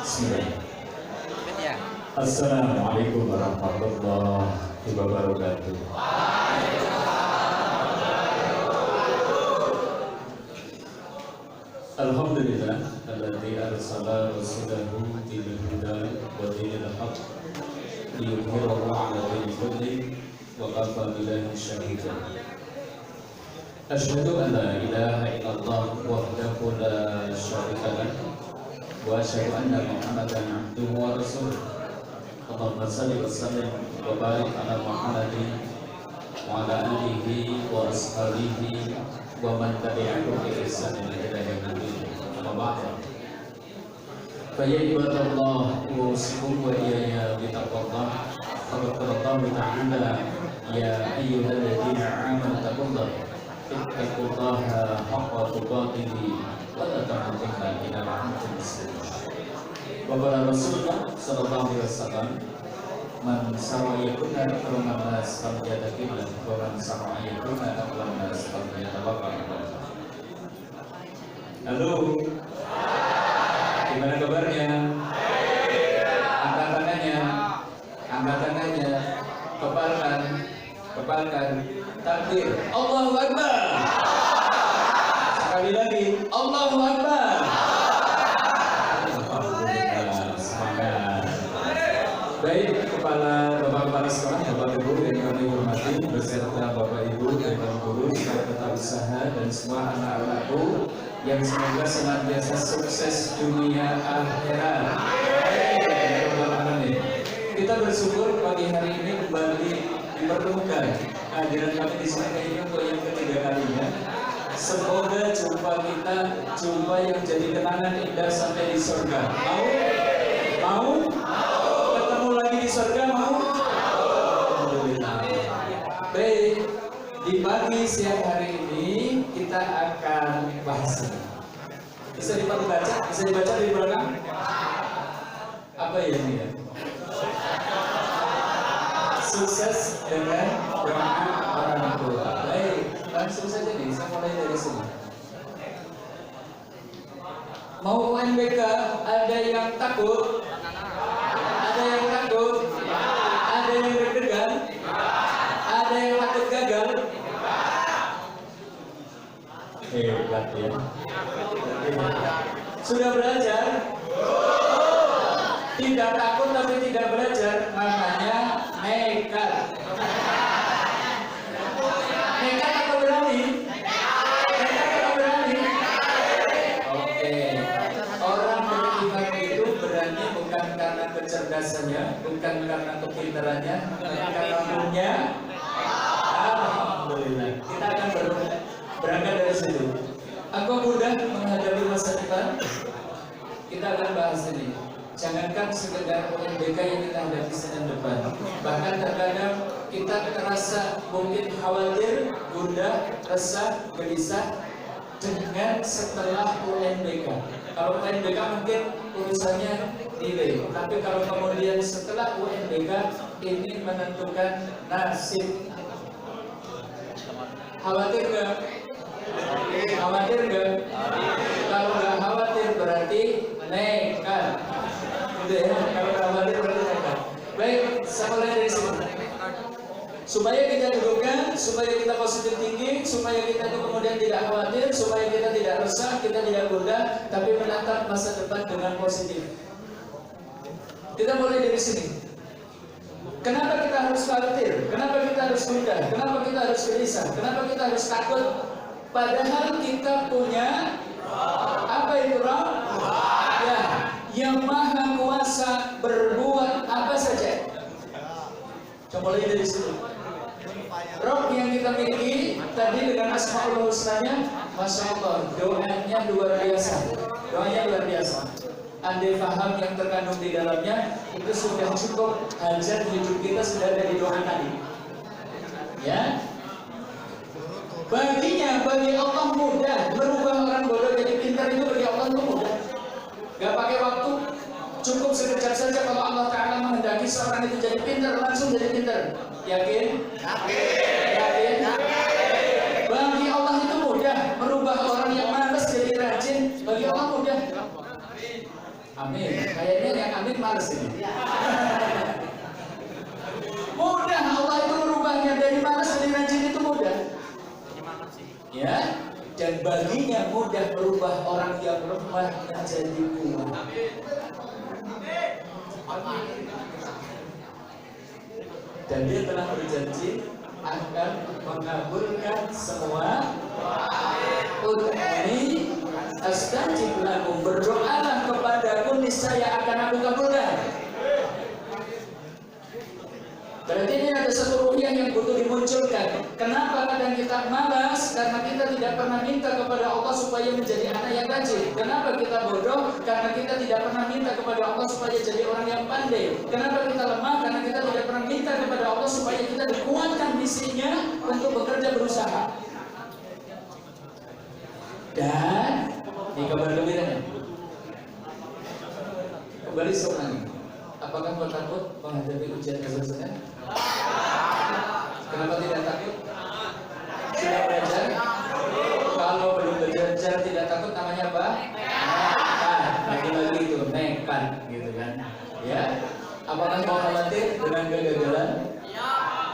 Bismillah. Assalamualaikum warahmatullahi wabarakatuh. Alhamdulillah alladzi arsala rasulahu bil huda wa dinil haqq liyudhhirahu 'ala dini kulli wa kafa billahi shahida. Asyhadu an la ilaha illallah wahdahu la syarika lahu wa asyhadu anna Muhammadan 'abduhu wa rasuluh. Allahumma shalli wa sallim wa barik ala Muhammadin wa ala alihi wa ashabihi wa man tabi'ahum bi ihsanin ila yaumil din. Amma ba'd. Fa ya ibadallah usikum wa iyaya bi taqwallah. Qala Allah ta'ala ya ayyuhalladzina amanu taqullaha ittaqullaha haqqa tuqatih wa la tamutunna illa wa antum muslimun. Wa qala Rasulullah sallallahu alaihi wasallam man sawayakuna akramana nas falyataqillah wa man sawayakuna akramana nas falyatawakkal. Halo, gimana kabarnya? Angkat tangannya, angkat tangannya, kepalkan, takbir, Allahu Akbar. Sekali lagi, Allahu Akbar. Baik, Bapak-Kepala Sekolah, Bapak Ibu yang kami hormati, beserta Bapak Ibu dan guru, tata usaha dan semua anak-anakku yang semoga senantiasa sukses dunia akhirat. Kita bersyukur pagi hari ini kembali dipertemukan. Kehadiran kami di sini ini untuk yang ketiga kalinya. Semoga jumpa yang jadi kenangan indah sampai di surga. Mau? Di surga mau? Alhamdulillah. Baik, di pagi siang hari ini kita akan bahas. Bisa dibaca? Bisa dibaca di belakang? Apa ya ini ya? Sukses dengan doa orang tua. Baik, langsung saja nih, saya mulai dari sini. Mau UNBK ada yang takut? Ada yang takut? Ada yang deg-degan? Ada yang takut gagal? Hebat ya. Sudah belajar? Tidak takut tapi tidak belajar, makanya nekat. Nekat atau berani? Nekat atau berani? Oke. Orang beriman itu berani bukan karena kecerdasannya, bukan karena kepintarannya, bukan karena umurnya. Alhamdulillah. Kita akan berangkat dari situ. Aku mudah menghadapi masa depan. Kita akan bahas ini. Jangankan sekedar UNBK yang kita hadapi Senin depan, bahkan terkadang kita terasa mungkin khawatir, gundah, resah, gelisah dengan setelah UNBK. Kalau UNBK mungkin urusannya delay, tapi kalau kemudian setelah UNBK ini menentukan nasib. Khawatir nggak? Khawatir nggak? Kalau nggak khawatir berarti nekat. Gitu ya, kalau nggak khawatir berarti nekat. Baik, saya mulai dari sini. Supaya kita dudukkan, supaya kita positif tinggi, supaya kita itu kemudian tidak khawatir, supaya kita tidak resah, kita tidak gundah, tapi menatap masa depan dengan positif. Kita mulai dari sini. Kenapa kita harus khawatir? Kenapa kita harus gundah? Kenapa kita harus gelisah? Kenapa kita harus takut? Padahal kita punya apa itu Roh? Ya, yang maha kuasa berbuat apa saja. Coba lihat dari situ. Roh yang kita miliki tadi dengan Asmaul Husnanya, Masya Allah, doanya luar biasa. Doanya luar biasa. Andai faham yang terkandung di dalamnya, itu sudah cukup. Hajat hidup kita sudah ada di doa tadi. Ya. Bagi Allah mudah. Merubah orang bodoh jadi pintar itu bagi Allah itu mudah. Gak pakai waktu. Cukup sekejap saja kalau Allah Ta'ala menghendaki seorang itu jadi pintar, langsung jadi pintar. Yakin? Yakin? Bagi Allah itu mudah. Merubah orang yang malas jadi rajin. Bagi Allah mudah. Amin. Kayaknya yang amin males ini. Mudah Allah itu merubahnya dari malas jadi rajin itu mudah. Ya, dan baginya mudah merubah orang yang lemah menjadi kuat. Dan dia telah berjanji akan mengabulkan semua ud'uni astajib lakum, berdoalah kepadaku niscaya akan aku kabulkan. Berarti ini ada satu ruhyah yang butuh dimunculkan. Kenapa kadang kita malas? Karena kita tidak pernah minta kepada Allah supaya menjadi anak yang rajin. Kenapa kita bodoh? Karena kita tidak pernah minta kepada Allah supaya jadi orang yang pandai. Kenapa kita lemah? Karena kita tidak pernah minta kepada Allah supaya kita dikuatkan misinya untuk bekerja berusaha. Dan ini kabar gembiranya. Kembali seorang. Apakah kau takut menghadapi ujian kesehatan? Kenapa tidak takut? Sudah belajar? Kalau belum belajar tidak takut namanya apa? Nekat. Lagi-lagi itu nekat, gitu kan? Ya. Apakah kau khawatir dengan kegagalan?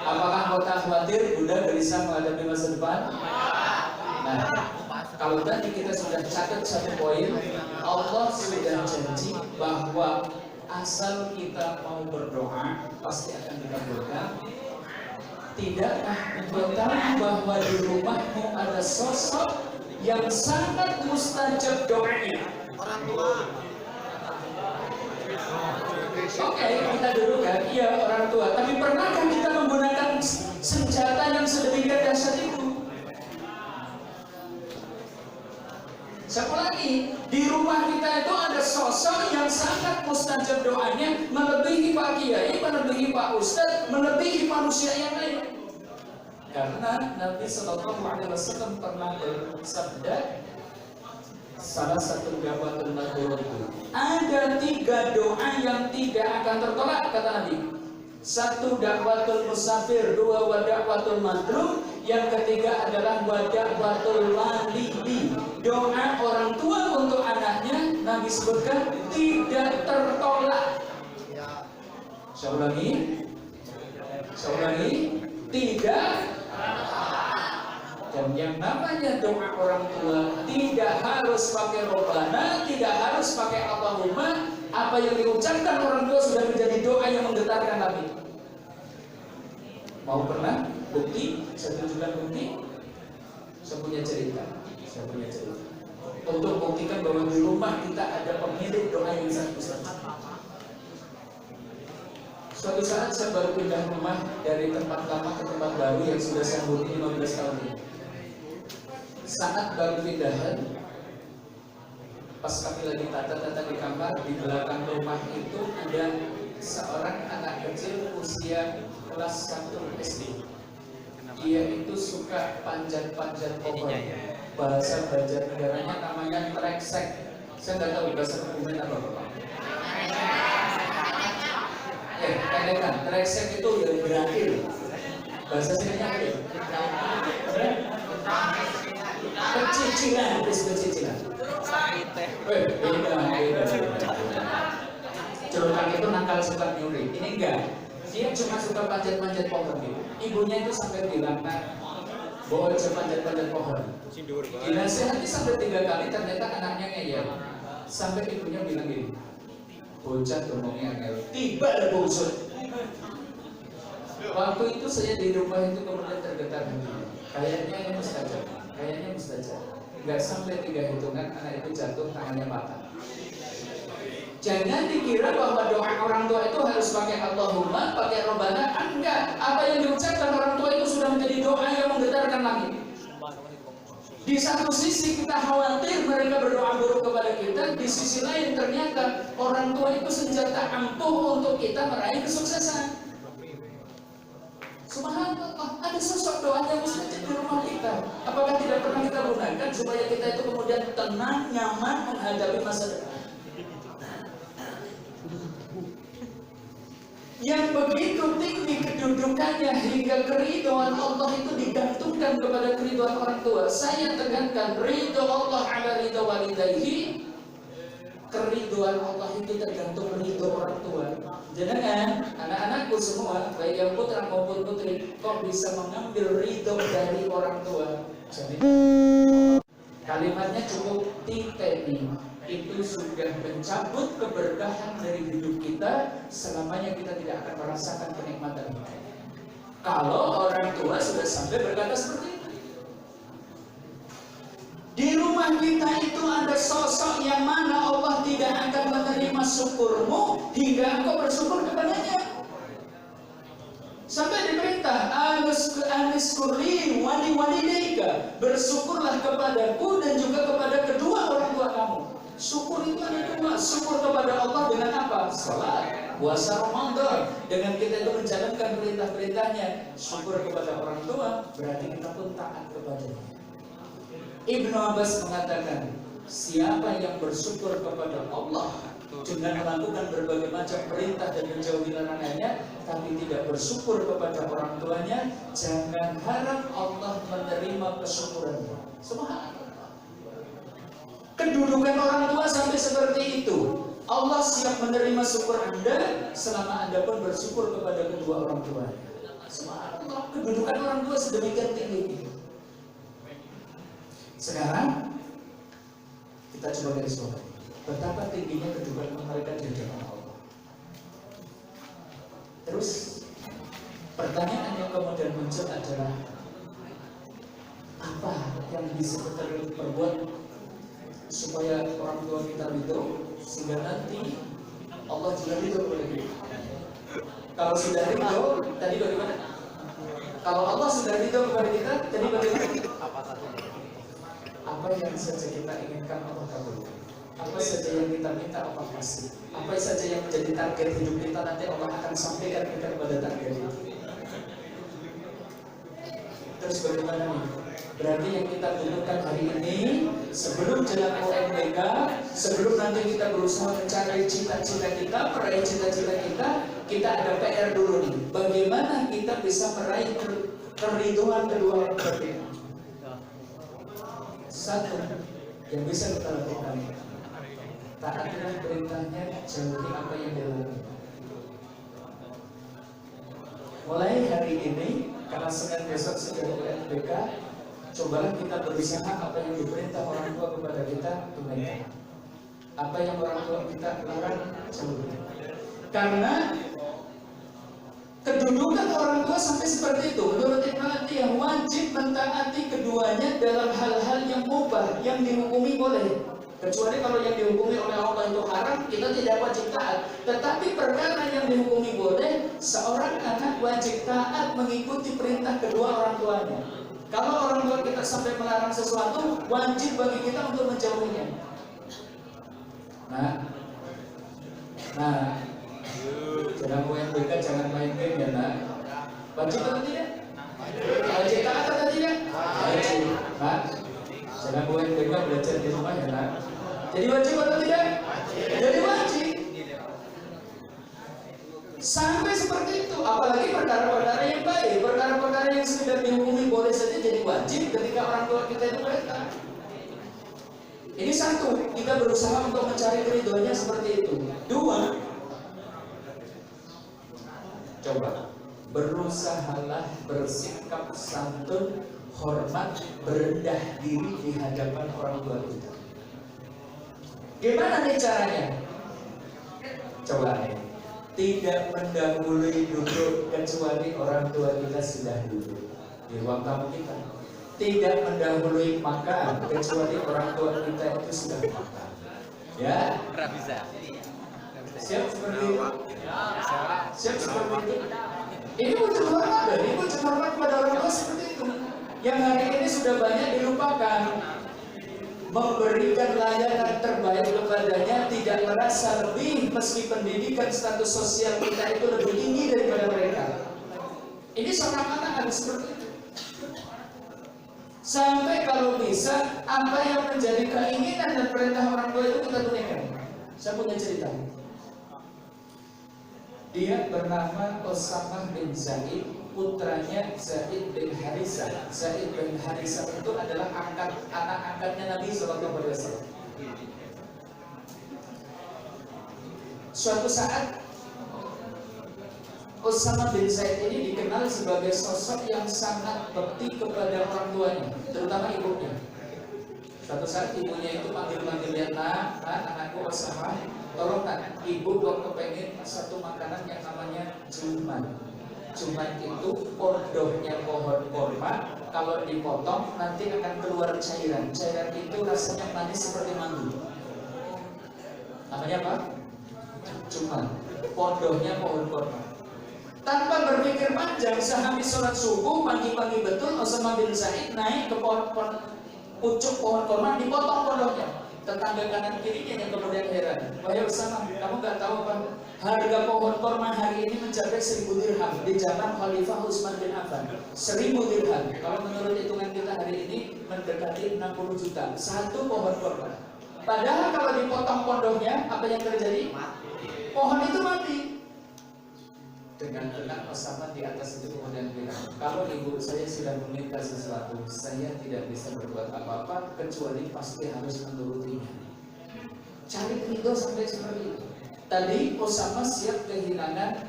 Apakah kau tak khawatir Bunda gelisah menghadapi masa depan? Nah, kalau tadi kita sudah catat satu poin, Allah sudah janji bahwa asal kita mau berdoa pasti akan dikabulkan. Tidakkah engkau tahu bahwa di rumahmu ada sosok yang sangat mustajab doanya? Orang tua. Oke, kita dulu kan, iya orang tua. Tapi pernahkah kita menggunakan senjata yang sedemikian dahsyat itu? Siapa lagi? Di rumah kita itu ada sosok yang sangat mustajab doanya, melebihi Pak Kiai, melebihi Pak Ustadz, melebihi manusia yang lain. Karena Nabi Sallallahu Alaihi Wasallam pernah bersabda, salah satu da'watul madhur, ada 3 doa yang tidak akan tertolak, kata Nabi. 1 da'watul musafir, 2 wada'watul madrum, yang ketiga adalah wada'watul walidi, doa orang tua untuk anaknya. Nabi sebutkan tidak tertolak. Saya ulangi, tidak. Dan yang namanya doa orang tua tidak harus pakai robbana, tidak harus pakai Allahumma. Apa yang diucapkan orang tua sudah menjadi doa yang menggetarkan Nabi. Mau pernah bukti? Saya tunjukkan bukti. Saya punya cerita. Untuk buktikan bahwa di rumah kita ada pemilik doa yang sangat besar. Suatu saat saya baru pindah rumah dari tempat lama ke tempat baru yang sudah saya huni 15 tahun ini. Saat baru pindahan, pas kami lagi tata-tata di kamar, di belakang rumah itu ada seorang anak kecil usia kelas 1 SD. Dia itu suka panjat-panjat pohon. Bahasa Banjarnegaranya namanya treksek. Saya nggak tahu bahasa Kebumen apa Bapak. Kan treksek itu yang berakhir. Bahasa sininya apa ya? Pecicilan. Beda. Cerukan itu nakal suka nyuri. Ini enggak. Dia cuma suka panjat-panjat pohon gitu. Ibunya itu sampai bilang, bocah panjat-panjat pohon. Dinasihati sampai 3 kali, ternyata anaknya ngeyel. Sampai ibunya bilang gini, bocah ngomongnya ngeyel, tiba ada bosot. Waktu itu saya di rumah itu kemudian tergetar hati. Kayaknya ini mustajab. Gak sampai 3 hitungan anak itu jatuh, tangannya patah. Jangan dikira bahwa doa orang tua itu harus pakai Allahumma, pakai Robbana. Enggak. Apa yang diucapkan orang tua itu sudah menjadi doa yang menggetarkan langit. Di satu sisi kita khawatir mereka berdoa buruk kepada kita, di sisi lain ternyata orang tua itu senjata ampuh untuk kita meraih kesuksesan. Subhanallah, ada sosok doa yang mustajab di rumah kita. Apakah tidak pernah kita gunakan supaya kita itu kemudian tenang, nyaman menghadapi masa depan? Yang begitu tinggi kedudukannya hingga keridhaan Allah itu digantungkan kepada keridhaan orang tua. Saya tekankan ridho Allah ala ridho walidayhi, keridhaan keriduan Allah itu tergantung ridho orang tua. Jangan anak-anakku semua, baik yang putra maupun putri, kok bisa mengambil ridho dari orang tua? Jadi kalimatnya cukup titeni, itu sudah mencabut keberkahan dari hidup kita. Selamanya kita tidak akan merasakan kenikmatan itu. Kalau orang tua sudah sampai berkata seperti itu. Di rumah kita itu ada sosok yang mana Allah tidak akan menerima syukurmu hingga engkau bersyukur kepadanya. Sampai diperintah anis kurli wali walidayka, bersyukurlah kepadaku dan juga kepada kedua orang tua kamu. Syukur itu ada dua, syukur kepada Allah dengan apa? Salat, puasa Ramadan. Dengan kita itu menjalankan perintah-perintahnya. Syukur kepada orang tua berarti kita pun taat kepadanya. Ibnu Abbas mengatakan, siapa yang bersyukur kepada Allah dengan melakukan berbagai macam perintah dan menjauhi larangannya, tapi tidak bersyukur kepada orang tuanya, jangan harap Allah menerima kesyukurannya. Subhanallah. Kedudukan orang tua sampai seperti itu. Allah siap menerima syukur Anda selama Anda pun bersyukur kepada kedua orang tua. Subhanallah, kedudukan orang tua sedemikian tinggi. Sekarang kita coba garis bawahi betapa tingginya kedudukan mereka di hadapan Allah. Terus pertanyaan yang kemudian muncul adalah, apa yang bisa kita perbuat supaya orang tua kita ridho sehingga nanti Allah juga ridho kepada kita? Kalau sudah ridho, tadi bagaimana? Kalau Allah sudah ridho kepada kita, tadi bagaimana? Apa yang saja kita inginkan Allah kabulkan. Apa saja yang kita minta Allah kasih. Apa saja yang menjadi target hidup kita, nanti Allah akan sampaikan kita kepada target itu. Terus bagaimana nih? Berarti yang kita butuhkan hari ini, sebelum jalan UMBK, sebelum nanti kita berusaha mencari cita-cita kita, meraih cita-cita kita ada PR dulu nih. Bagaimana kita bisa meraih keriduan kedua orang tua kita? Satu yang bisa kita lakukan, taatilah perintahnya, jauhi apa yang dilarang. Mulai hari ini, karena Senin besok sudah UMBK, cobalah kita berusaha apa yang diperintah orang tua kepada kita tunaikan. Apa yang orang tua kita larang, jauhi. Karena kedudukan orang tua sampai seperti itu. Menurut Ibnu Atiyah, wajib mentaati keduanya dalam hal-hal yang mubah, yang dihukumi boleh. Kecuali kalau yang dihukumi oleh Allah itu haram, kita tidak wajib taat. Tetapi perkara yang dihukumi boleh, seorang anak wajib taat mengikuti perintah kedua orang tuanya. Kalau orang tua kita sampai melarang sesuatu, wajib bagi kita untuk menjauhinya. Nah, jangan UMBK, jangan main game ya nak. Wajib atau tidak? Wajib taat atau tidak? Wajib. Nah, jangan UMBK belajar di rumah ya nak. Jadi wajib atau tidak? Jadi wajib. Sampai seperti itu. Apalagi perkara-perkara yang baik, perkara-perkara yang sudah dihukumi boleh saja jadi wajib ketika orang tua kita itu perintah. Ini satu, kita berusaha untuk mencari keridhoannya seperti itu. Dua, coba berusahalah bersikap santun, hormat, berendah diri di hadapan orang tua kita. Gimana nih caranya? Coba nih, tidak mendahului duduk kecuali orang tua kita sudah duduk di ruang tamu kita. Tidak mendahului makan kecuali orang tua kita itu sudah makan. Ya? Bisa. Siap seperti itu? Siap seperti itu? Ini wujud hormat, ini wujud hormat pada orang tua seperti itu. Yang hari ini sudah banyak dilupakan. Memberikan layanan terbaik kepadanya, tidak merasa lebih meski pendidikan status sosial kita itu lebih tinggi daripada mereka. Ini seorang anak harus seperti itu. Sampai kalau bisa, apa yang menjadi keinginan dan perintah orang tua itu kita tunaikan. Saya punya cerita. Dia bernama Usamah bin Zaid, putranya Zaid bin Harisah. Zaid bin Harisah itu adalah anak angkatnya Nabi SAW. Suatu saat Usama bin Zaid ini dikenal sebagai sosok yang sangat bekti kepada orang tuanya, terutama ibunya. Suatu saat ibunya itu panggil-panggil dia, nak, anakku Usama, tolong nak, ibu gua kepengen satu makanan yang namanya juman. Juman itu podohnya pohon korma, kalau dipotong nanti akan keluar cairan. Cairan itu rasanya manis seperti mangga. Namanya apa? Juman. Podohnya pohon korma. Tanpa berpikir panjang, sehabis sholat subuh, pagi-pagi betul, Usama bin Zaid naik ke pucuk pohon korma, dipotong pondoknya. Tetangga kanan kirinya yang kemudian heran, wahai Usama, kamu gak tahu apa? Harga pohon korma hari ini mencapai 1000 dirham di zaman Khalifah Utsman bin Affan. 1000 dirham. Kalau menurut hitungan kita hari ini mendekati 60 juta satu pohon korma. Padahal kalau dipotong pondoknya, apa yang terjadi? Pohon itu mati. Dengan tenang Usama di atas itu kemudian bilang, kalau ibu saya sudah meminta sesuatu, saya tidak bisa berbuat apa-apa kecuali pasti harus menurutinya. Cari ridho sampai seperti itu. Tadi Usama siap kehilangan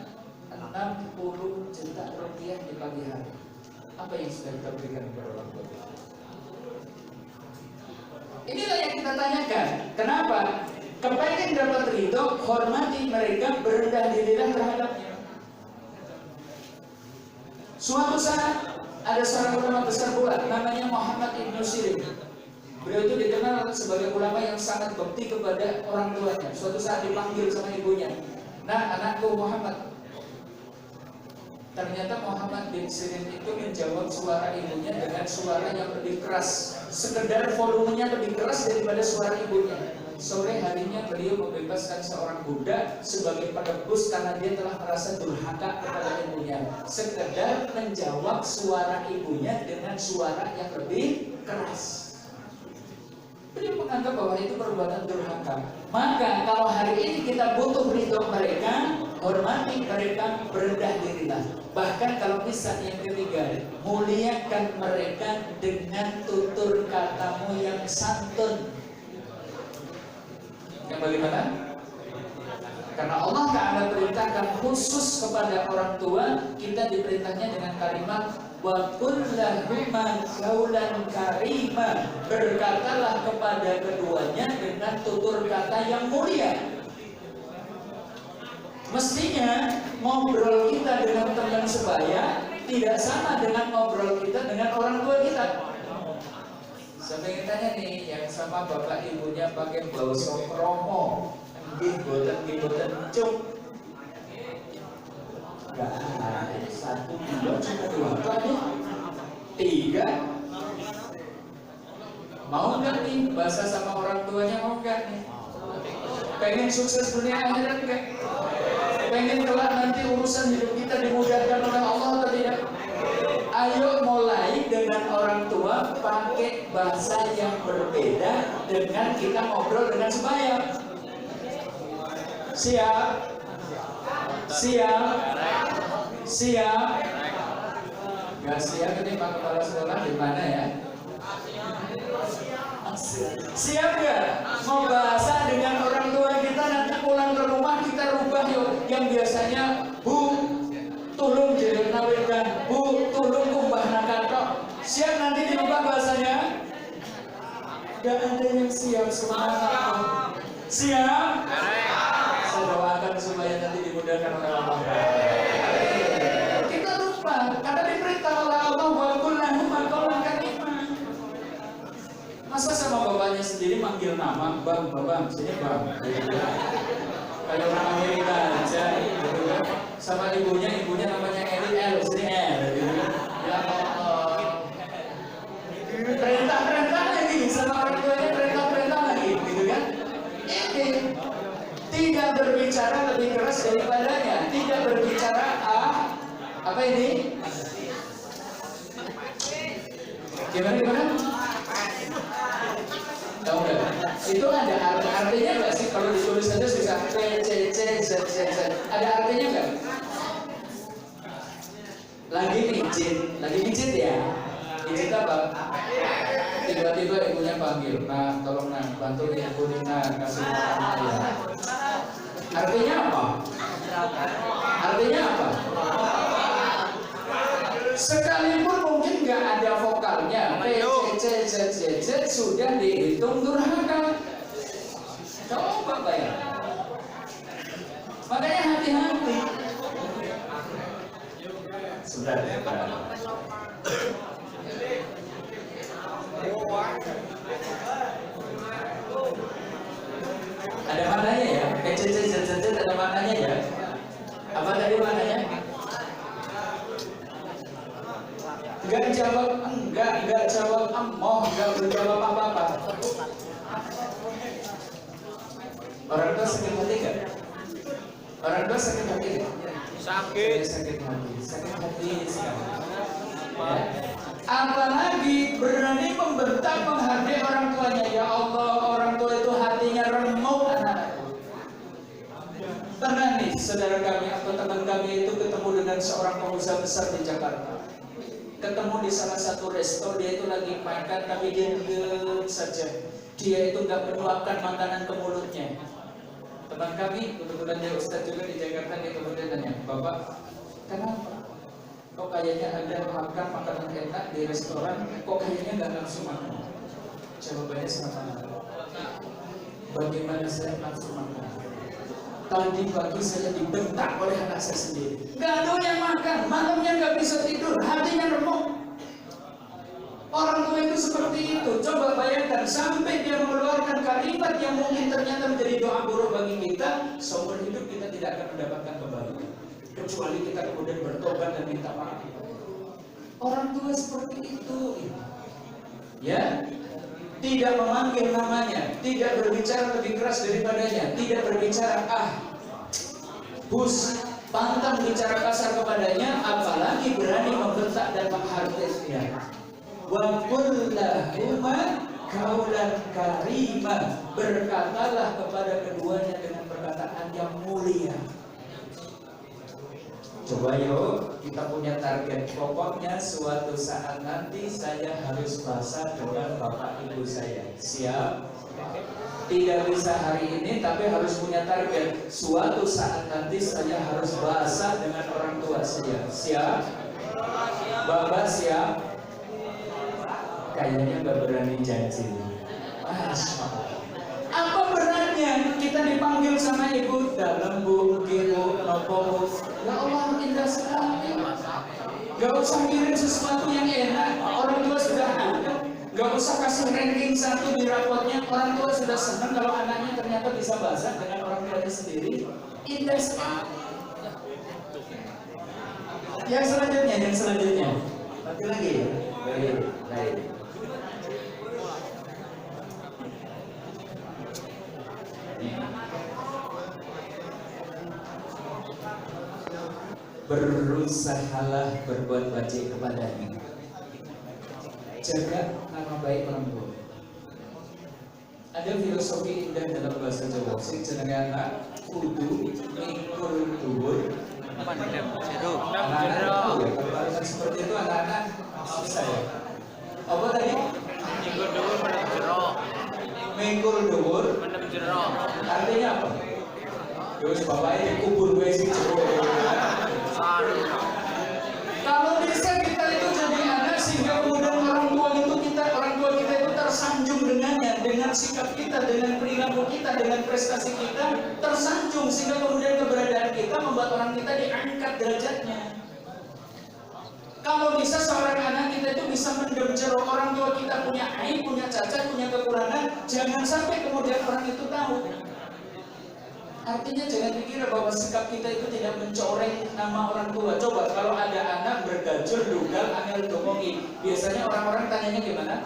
60 juta rupiah di pagi hari. Apa yang sudah kita berikan kepada orang tua? Inilah yang kita tanyakan. Kenapa? Kepengen dapat ridho, hormati mereka, berendah dirilah terhadapnya. Suatu saat ada seorang ulama besar pula, namanya Muhammad Ibn Sirin. Beliau itu dikenal sebagai ulama yang sangat bekti kepada orang tuanya. Suatu saat dipanggil sama ibunya, nah anakku Muhammad. Ternyata Muhammad bin Sirin itu menjawab suara ibunya dengan suara yang lebih keras, sekedar volumenya lebih keras daripada suara ibunya. Sore harinya beliau membebaskan seorang budak sebagai penebus karena dia telah merasa durhaka kepada ibunya. Sekedar menjawab suara ibunya dengan suara yang lebih keras. Beliau menganggap bahwa itu perbuatan durhaka. Maka kalau hari ini kita butuh ridho mereka, hormati mereka, berendah dirilah. Bahkan kalau bisa yang ketiga, muliakan mereka dengan tutur katamu yang santun. Yang bagaimana? Karena Allah Ta'ala perintahkan khusus kepada orang tua, kita diperintahnya dengan kalimat wa qul lahuma qaulan karima. Berkatalah kepada keduanya dengan tutur kata yang mulia. Mestinya ngobrol kita dengan teman sebaya tidak sama dengan ngobrol kita dengan orang tua kita. Saya ingin tanya nih, yang sama bapak ibunya pakai bauso promo, giboten cuk. Enggak, 1, 2, cuma 2 tadi. 3. Mau nggak nih bahasa sama orang tuanya, mau nggak nih? Pengen sukses dunia akhirat nggak? Pengen kelak nanti urusan hidup kita dimudahkan oleh Allah atau tidak? Ayo mulai dengan orang tua pakai bahasa yang berbeda dengan kita ngobrol dengan sebaya. Siap? Siap? Siap? Gak siap ini Pak Kepala Sekolah di mana ya? Siap gak? Mau bahasa dengan orang tua kita, nanti pulang ke rumah kita rubah yuk. Yang biasanya Bu tulung jadi nawirkan, Bu tulung kumbah nakatok. Siap nanti dirubah bahasanya? Gak ada yang siap semua. Siap? Saya doakan supaya nanti dimudahkan oleh Allah. Kita lupa karena diperintah oleh Allah wa qul lahum qawlan karima. Masa sama bapaknya sendiri manggil nama, Bang, sini Bang. Kayak orang Amerika aja gitu kan. Sama ibunya namanya L, sini L gitu. Ya Allah. Perintah lagi sama orang tuanya, perintah lagi gitu kan. Ini tidak berbicara lebih keras daripadanya, tidak berbicara apa ini? Gimana? Tahu nggak? Itu ada artinya nggak sih? Kalau ditulis saja susah. P, C, Z. Ada artinya nggak? Lagi pijit ya? Pijit apa? Tiba-tiba ibunya panggil, nah tolong nah bantu ibu Nina kasih makan ya. Artinya apa? Artinya apa? Sekalipun mungkin nggak ada vokalnya, P, C, C, Z, Z, Z sudah dihitung durhaka. Coba bayar. Makanya hati-hati. Sudah. Ada maknanya ya? P, C, C, Z, Z, Z ada maknanya ya? Apa tadi maknanya? Enggak jawab enggak jawab emoh, enggak berjawab apa-apa. Orang tua sakit hati enggak? Orang tua sakit hati enggak? Sakit hati sekali. Ya. Apalagi berani membentak menghargai orang tuanya. Ya Allah, orang tua itu hatinya remuk anakku. Pernah nih saudara kami atau teman kami itu ketemu dengan seorang pengusaha besar di Jakarta. Ketemu di salah satu resto, dia itu lagi makan tapi dia diam saja. Dia itu nggak menuangkan makanan ke mulutnya. Teman kami, kebetulan dia ustaz juga di Jakarta, dia kemudian tanya, Bapak, kenapa? Kok kayaknya Anda makan makanan enak di restoran, kok kayaknya nggak langsung makan? Jawabannya sama. Bagaimana saya langsung makan? Tadi pagi saya dibentak oleh anak saya sendiri. Gak ada yang makan, malamnya gak bisa tidur, hatinya remuk. Orang tua itu seperti itu. Coba bayangkan sampai dia mengeluarkan kalimat yang mungkin ternyata menjadi doa buruk bagi kita, seumur hidup kita tidak akan mendapatkan kebaikan. Kecuali kita kemudian bertobat dan minta maaf. Orang tua seperti itu. Ya. Tidak memanggil namanya, tidak berbicara lebih keras daripadanya, tidak berbicara bus, pantang bicara kasar kepadanya, apalagi berani membentak dan menghargainya. Wa qul lahuma qaulan karimah, berkatalah kepada keduanya dengan perkataan yang mulia. Coba yuk, kita punya target. Pokoknya suatu saat nanti saya harus bahasa dengan bapak ibu saya. Siap? Tidak bisa hari ini, tapi harus punya target. Suatu saat nanti saya harus bahasa dengan orang tua saya. Siap? Bapak siap? Kayaknya gak berani janji. Masya Allah. Apa beratnya kita dipanggil sama ibu dalam bu, kiru, nopo. Ya Allah, indah sekali. Gak usah kirim sesuatu yang enak, orang tua sudah ada. Gak usah kasih ranking 1 di rapotnya, orang tua sudah senang kalau anaknya ternyata bisa bahasa dengan orang tuanya sendiri. Indah sekali. Yang selanjutnya. Lagi ya. Baik. Berusahalah berbuat baik kepadanya. Jaga nama baik orang tua. Ada filosofi indah dalam bahasa Jawa. Sing jenenge anak kudu mikul dhuwur. Anak-anak seperti itu anak-anak susah ya. Apa tadi? Mikul dhuwur mendem jero. Mikul dhuwur mendem jero. Artinya apa? Yus bapaknya dikubur gue sih jero. Kalau bisa kita itu jadi anak sehingga kemudian orang tua kita itu tersanjung dengannya, dengan sikap kita, dengan perilaku kita, dengan prestasi kita tersanjung sehingga kemudian keberadaan kita membuat orang kita diangkat derajatnya. Kalau bisa seorang anak kita itu bisa mendem jero orang tua kita punya aib, punya cacat, punya kekurangan, jangan sampai kemudian orang itu tahu. Artinya jangan dikira bahwa sikap kita itu tidak mencoreng nama orang tua. Coba kalau ada anak bergajul, dugal, angel domongi, biasanya orang-orang tanyanya gimana?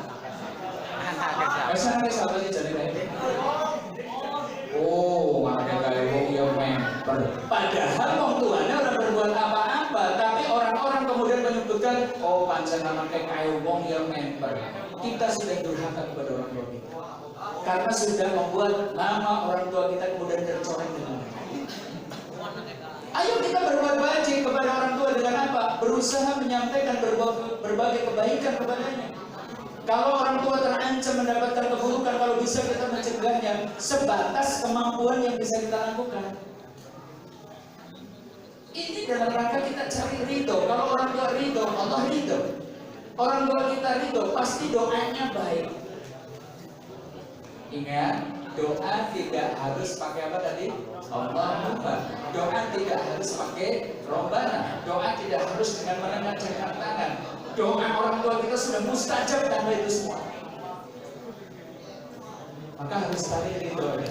Biasanya siapa sih jadi kayak? Oh, makanya kayak wong yang member. Padahal wong tuanya orang berbuat apa-apa, tapi orang-orang kemudian menyebutkan, oh pancen nama kayak wong yang member. Kita sudah durhaka kepada orang tua kita. Karena sudah membuat nama orang tua kita kemudian tercoreng dengan mereka. Ayo kita berbuat baik kepada orang tua dengan apa? Berusaha menyampaikan berbagai kebaikan kepadanya. Kalau orang tua terancam mendapatkan keburukan, kalau bisa kita mencegahnya sebatas kemampuan yang bisa kita lakukan. Ini dalam rangka kita cari ridho. Kalau orang tua ridho, Allah ridho. Orang tua kita ridho, pasti doanya baik. Ingat, doa tidak harus pakai apa tadi? Allahumma. Doa tidak harus pakai robbana. Doa tidak harus dengan mengangkat tangan. Doa orang tua kita sudah mustajab tanpa itu semua. Maka harus cari ridho.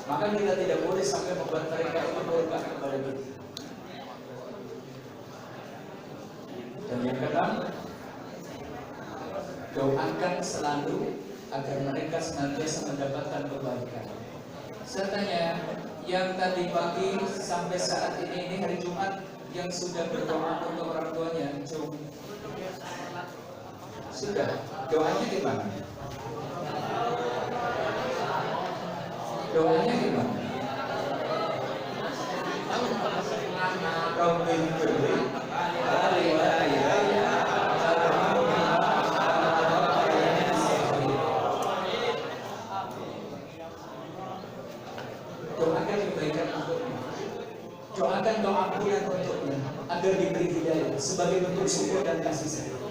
Maka kita tidak boleh sampai membuat mereka itu berubah kepada kita. Dan yang keenam, doakan selalu agar mereka senantiasa mendapatkan kebaikan. Saya tanya, yang tadi pagi sampai saat ini hari Jumat yang sudah berdoa untuk orang tuanya, sudah, doanya gimana? Doanya gimana? Robin Firly, doakan kebaikan untuknya, doakan doa ampunan untuknya agar diberi hidayah sebagai bentuk syukur dan kasih sayang.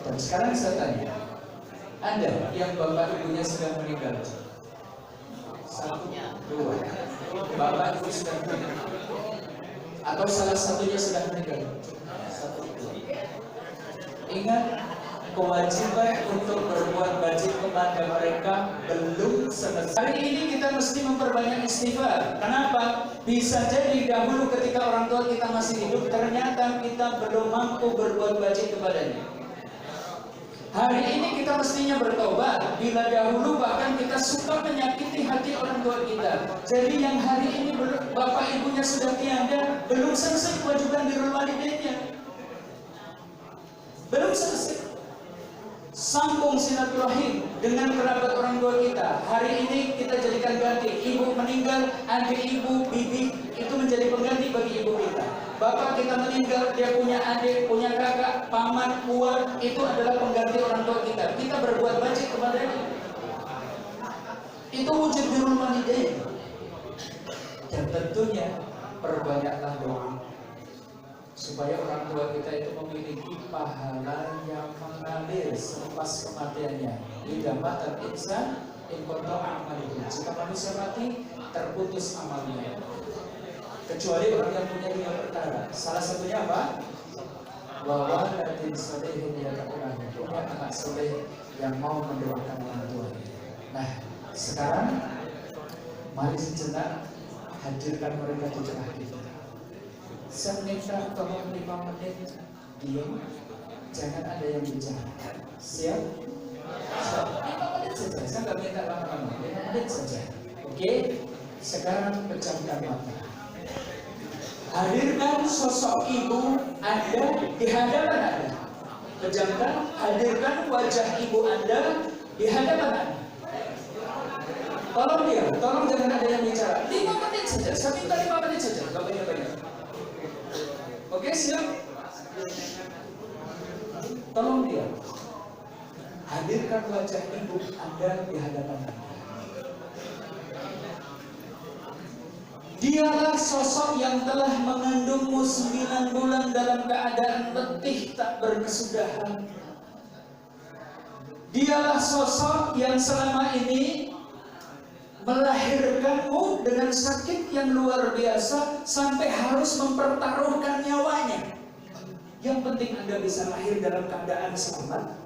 Dan sekarang saya tanya, ada yang bapak ibunya sudah meninggal? Satu, dua, bapak ibu sudah meninggal, atau salah satunya sudah meninggal? Satu, dua. Ingat, kewajiban untuk berbuat baik kepada mereka belum selesai. Hari ini kita mesti memperbanyak istighfar. Kenapa? Bisa jadi dahulu ketika orang tua kita masih hidup, ternyata kita belum mampu berbuat baik kepadanya. Hari ini kita mestinya bertobat. Bila dahulu bahkan kita suka menyakiti hati orang tua kita. Jadi yang hari ini bapak ibunya sudah tiada, belum selesai kewajiban birrul walidainnya. Belum selesai. Sambung silaturahim dengan kerabat orang tua kita. Hari ini kita jadikan ganti. Ibu meninggal, adik ibu, bibi itu menjadi pengganti bagi ibu kita. Bapak kita meninggal, dia punya adik, punya kakak, paman, uang, itu adalah pengganti orang tua kita. Kita berbuat baik kepadanya. Itu wujud birrul walidain. Dan tentunya perbanyaklah doa supaya orang tua kita itu memiliki pahala yang mengalir selepas kematiannya. Idza matal insan inqata'a amaluhu. Jika manusia mati, terputus amalnya. Kecuali orang yang punya 2 perkara. Salah satunya apa? Wa waladin shalihin yad'ulahu. Punya anak soleh yang mau mendoakan orang tua. Nah, sekarang mari sejenak hadirkan mereka di tengah kita. Saya minta tolong 5 menit diam, jangan ada yang bicara. Siap? Siap. 5 menit saja, saya nggak minta lama-lama, 5 menit saja. Oke? Sekarang pejamkan mata. Hadirkan sosok ibu Anda di hadapan Anda. Pejamkan, hadirkan wajah ibu Anda di hadapan Anda. Tolong dia, tolong jangan ada yang bicara. 5 menit saja, saya minta 5 menit saja, nggak banyak-banyak. Oke, siap? Tolong dia. Hadirkan wajah ibu Anda di hadapan Anda. Dialah sosok yang telah mengandungmu 9 bulan dalam keadaan letih tak berkesudahan. Dialah sosok yang selama ini melahirkanmu dengan sakit yang luar biasa sampai harus mempertaruhkan nyawanya. Yang penting Anda bisa lahir dalam keadaan selamat.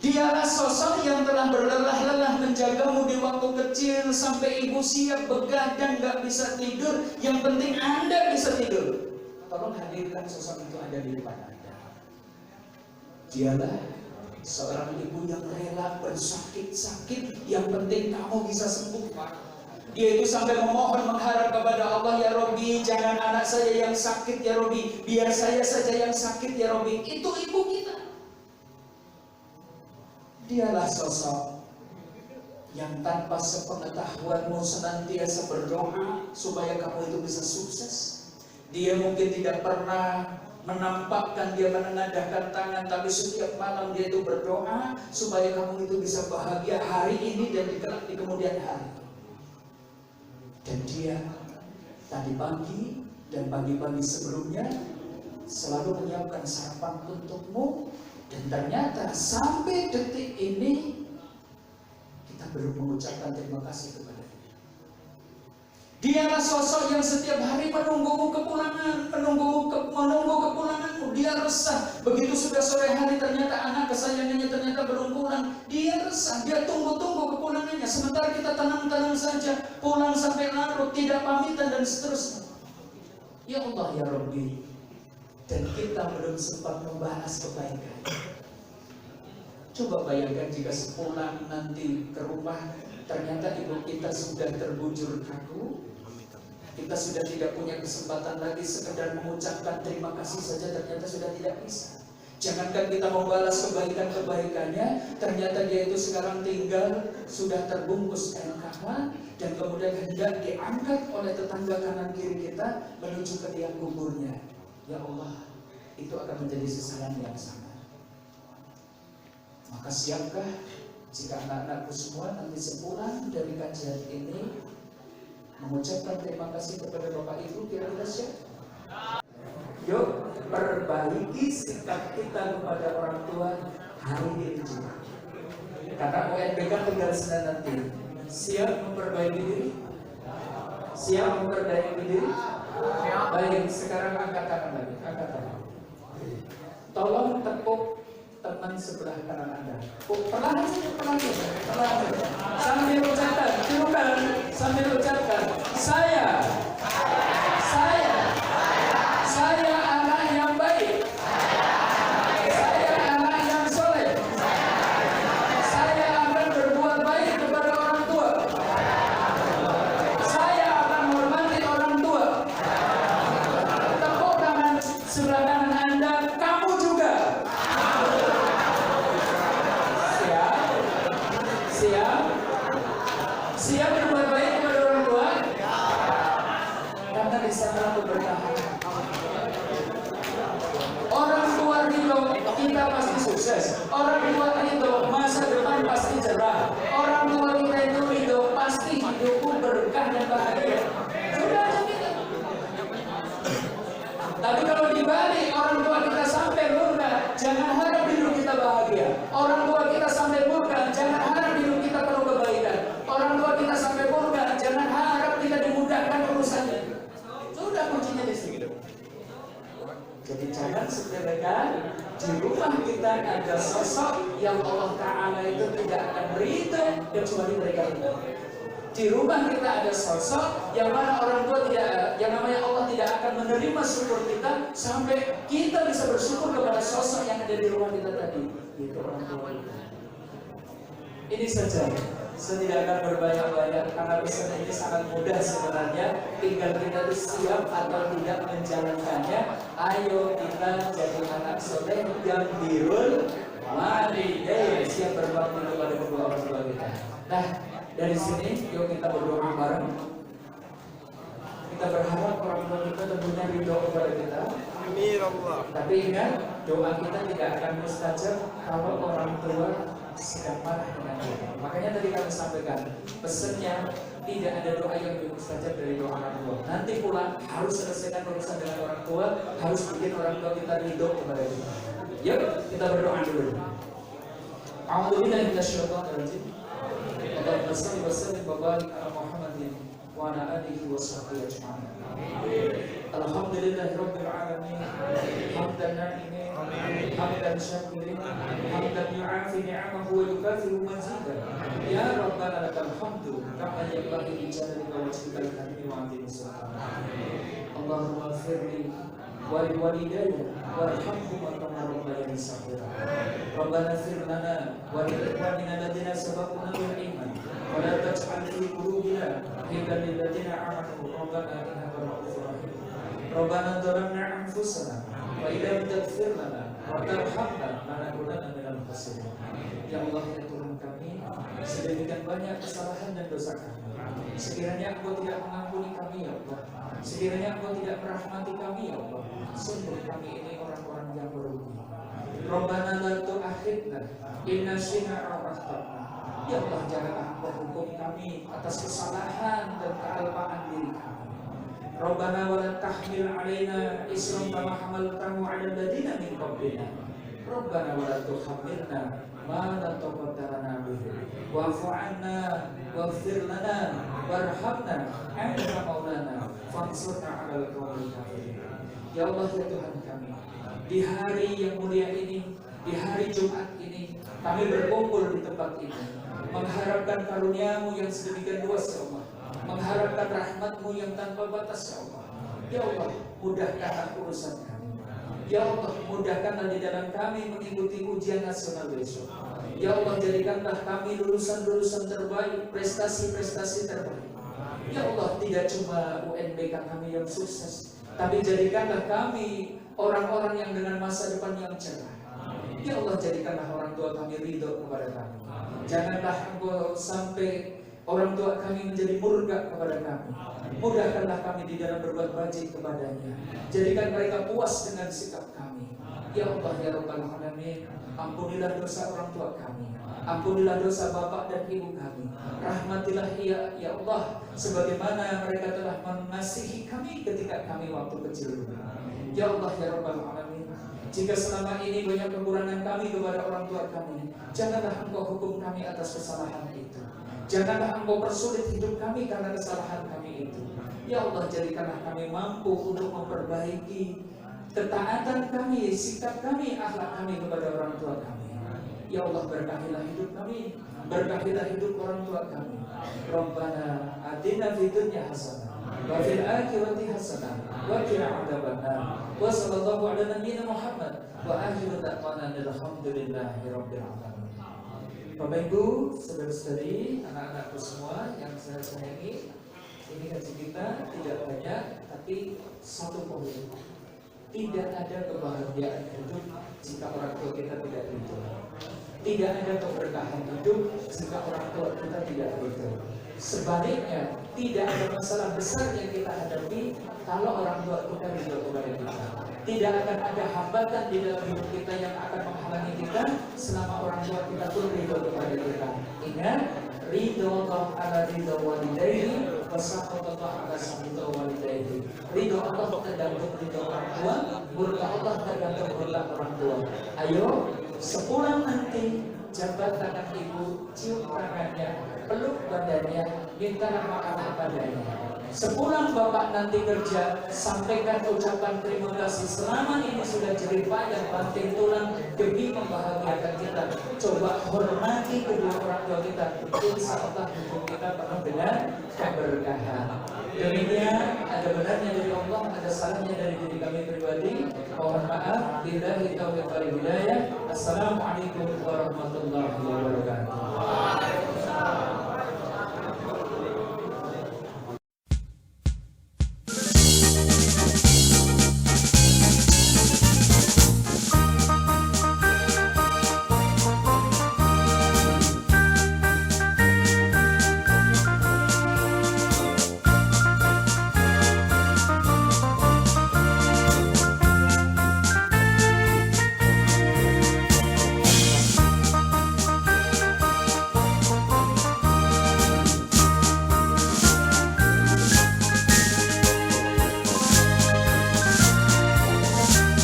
Dialah sosok yang telah berlelah-lelah menjagamu di waktu kecil sampai ibu siap begadang gak bisa tidur. Yang penting Anda bisa tidur. Tolong hadirkan sosok itu ada di depan Anda. Dialah seorang ibu yang rela bersakit-sakit, yang penting kamu bisa sembuh. Dia itu sampai memohon mengharap kepada Allah, ya Robbi, jangan anak saya yang sakit ya Robbi, biar saya saja yang sakit ya Robbi. Itu ibu kita. Dialah sosok yang tanpa sepengetahuanmu senantiasa berdoa supaya kamu itu bisa sukses. Dia mungkin tidak pernah menampakkan dia menengadahkan tangan, tapi setiap malam dia itu berdoa supaya kamu itu bisa bahagia hari ini dan di kemudian hari. Dan dia tadi pagi dan pagi-pagi sebelumnya selalu menyiapkan sarapan untukmu. Dan ternyata sampai detik ini kita belum mengucapkan terima kasih kepada dia. Dialah sosok yang setiap hari menunggumu kepulangan, menunggu kepulanganmu. Dia resah. Begitu sudah sore hari ternyata anak kesayangannya ternyata belum pulang. Dia resah, dia tunggu-tunggu kepulangannya. Sementara kita tenang-tenang saja, pulang sampai larut, tidak pamitan dan seterusnya. Ya Allah ya Rabbi. Dan kita belum sempat membalas kebaikan. Coba bayangkan jika sepulang nanti ke rumah ternyata ibu kita sudah terbujur kaku. Kita sudah tidak punya kesempatan lagi sekedar mengucapkan terima kasih saja, ternyata sudah tidak bisa. Jangankan kita membalas kebaikan-kebaikannya, ternyata dia itu sekarang tinggal sudah terbungkus kain kafan dan kemudian hendak diangkat oleh tetangga kanan kiri kita menuju ke liang kuburnya. Ya Allah, itu akan menjadi sesalan yang sama. Maka siapkah jika anak-anakku semua nanti sepulang dari kajian ini mengucapkan terima kasih kepada Bapak Ibu, kira-kira siap? Yuk, perbaiki sikap kita kepada orang tua hari ini juga. Karena UNBK tinggal Senin nanti. Siap memperbaiki diri? Siap memperbaiki diri? Baik, sekarang angkat tangan lagi, angkat tangan. Tolong tepuk teman sebelah kanan Anda. Perlahan saja. Sambil ucapkan, tirukan, sambil ucapkan. Saya anak yang baik. Saya anak yang soleh. Saya akan berbuat baik kepada orang tua. Saya akan menghormati orang tua. Tepuk tangan sebelah kanan Anda. Kamu juga. Siap berbuat baik kepada orang tua? Karena di sana aku bertahan. Orang tua ridho, kita pasti sukses. Orang tua ridho, masa depan pasti cerah. Orang tua kita itu ridho, pasti hidupku berkah dan bahagia. Sudah aja kita. Tapi kalau dibalik orang tua kita sampai murka, jangan harap hidup kita bahagia. Orang tua kita sampai murka, jangan harap hidup kita penuh kebaikan. Orang tua kita sampai murka, jangan harap kita dimudahkan urusannya. Sudah kuncinya di sini. Jadi jangan sepelekan, di rumah kita ada sosok yang Allah Ta'ala itu tidak akan ridho kecuali mereka itu. Di rumah kita ada sosok yang mana orang tua tidak, yang namanya Allah tidak akan menerima syukur kita sampai kita bisa bersyukur kepada sosok yang ada di rumah kita tadi. Itu orang tua kita. Ini saja. Saya tidak akan berbanyak-banyak karena pesan ini sangat mudah sebenarnya. Tinggal kita siap atau tidak menjalankannya. Ayo kita jadi anak soleh yang birrul walidain, siap berbakti kepada kedua orang tua kita. Nah, dari sini yuk kita berdoa bareng. Kita berharap orang tua kita tentunya ridho kepada kita. Amin Allah. Tapi ingat, doa kita tidak akan mustajab kalau orang tua sedang marah dengan kita. Makanya tadi kami sampaikan, pesannya tidak ada doa yang lebih mustajab dari doa orang tua. Nanti pulang harus selesaikan urusan dengan orang tua, harus bikin orang tua kita ridho kepada kita. Yuk kita berdoa dulu. A'udzubillahi minasyaitonirrajim. Allahumma shalli wa sallim wa barik ala Muhammadin wa ala alihi wa sahbihi ajma'in. Alhamdulillahirabbil alamin. Hamdan na'imin, hamdan syakirin, hamdan yu'afi ni'amahu wa yukafiru mazidah. Ya Rabbana lakal hamdu kama yanbaghi li jalalika wajhikal karim wa 'azimi sultanik. Allahumma ighfirli wa li walidayya warhamhuma kama rabbayani shaghira. Rabbana ighfir lana wa li ikhwanina alladziina sabaquna bil iman wa la taj'al fi qulubina ghillan lil ladziina amanu rabbana innaka ra'ufur rahim. Rabbana dhalamna anfusana wa illam taghfir lana wa tarhamna lanakunanna minal khasirin. Ya Allah, ya Tuhan kami, sedemikian banyak kesalahan dan dosa kami. Sekiranya Engkau tidak mengampuni kami ya Allah, sekiranya Engkau tidak merahmati kami ya Allah, sungguh kami ini orang-orang yang merugi. Rabbana la tu'akhidna in nasina aw akhtana. Ya Allah, janganlah Engkau hukum kami kami atas kesalahan dan kealpaan diri kami. Rabbana wa la tahmil 'alaina isran kama hamaltahu 'alal ladzina min qablina. Rabbana wa la tuhammilna ma la taqata lana bihi wa'fu 'anna waghfir lana warhamna anta maulana fansurna 'alal qaumil kafirin. Ya Allah, ya Tuhan kami, di hari yang mulia ini, di hari Jumat ini, kami berkumpul di tempat ini mengharapkan karunia-Mu yang sedemikian luas, ya Allah, mengharapkan rahmat-Mu yang tanpa batas, ya Allah. Ya Allah, mudahkanlah urusan kami. Ya Allah, mudahkanlah di dalam kami mengikuti ujian nasional besok. Ya Allah, jadikanlah kami lulusan-lulusan terbaik, prestasi-prestasi terbaik. Ya Allah, tidak cuma UNBK kami yang sukses, tapi jadikanlah kami orang-orang yang dengan masa depan yang cerah. Ya Allah, jadikanlah orang tua kami ridho kepada kami. Janganlah Engkau sampai orang tua kami menjadi murka kepada kami. Mudahkanlah kami di dalam berbuat baik kepadanya. Jadikan mereka puas dengan sikap kami. Ya Allah, ya Rabbal Alamin, ampunilah dosa orang tua kami, ampunilah dosa bapak dan ibu kami. Rahmatilah ya Allah, sebagaimana mereka telah mengasihi kami ketika kami waktu kecil. Ya Allah, ya Rabbal Alamin, jika selama ini banyak kekurangan kami kepada orang tua kami, janganlah Engkau hukum kami atas kesalahan itu. Janganlah Engkau persulit hidup kami karena kesalahan kami itu. Ya Allah, jadikanlah kami mampu untuk memperbaiki ketaatan kami, sikap kami, akhlak kami kepada orang tua kami. Ya Allah, berkahilah hidup kami, berkahilah hidup orang tua kami. Rabbana atina fid dunya hasanah wa fil akhirati hasanah wa qina adzabannar. Wa sallallahu ala nabiyyina Muhammad wa akhiru da'wana alhamdulillahi rabbil alamin. Bapak Ibu, saudara-saudari, anak-anakku semua yang saya sayangi, ini kaji kita tidak banyak, tapi satu poin. Tidak ada kebahagiaan hidup jika orang tua kita tidak ridho. Tidak ada keberkahan hidup jika orang tua kita tidak ridho. Sebaliknya, tidak ada masalah besar yang kita hadapi kalau orang tua kita ridho kepada kita. Tidak akan ada hambatan di dalam hidup kita yang akan menghalangi kita selama orang tua kita pun ridho kepada kita. Ingat, ridho Allah ala ridho walidayhi wasaqatullah ala saqatullah walidayhi. Ridho Allah tergantung ridho orang tua, murka Allah tergantung murka orang tua. Ayo, sepulang nanti jabat tangan ibu, cium tangannya, peluk badannya, mintalah maaf kepadanya. Sepulang bapak nanti kerja, sampaikan ucapan terima kasih selama ini sudah jerih payah banting tulang demi membahagiakan kita. Coba hormati kedua orang tua kita, insya Allah hidup kita penuh dengan keberkahan. Demikian, ada benarnya dari Allah, ada salahnya dari diri kami pribadi. Mohon maaf. Billahi taufiq wal hidayah. Assalamualaikum warahmatullahi wabarakatuh.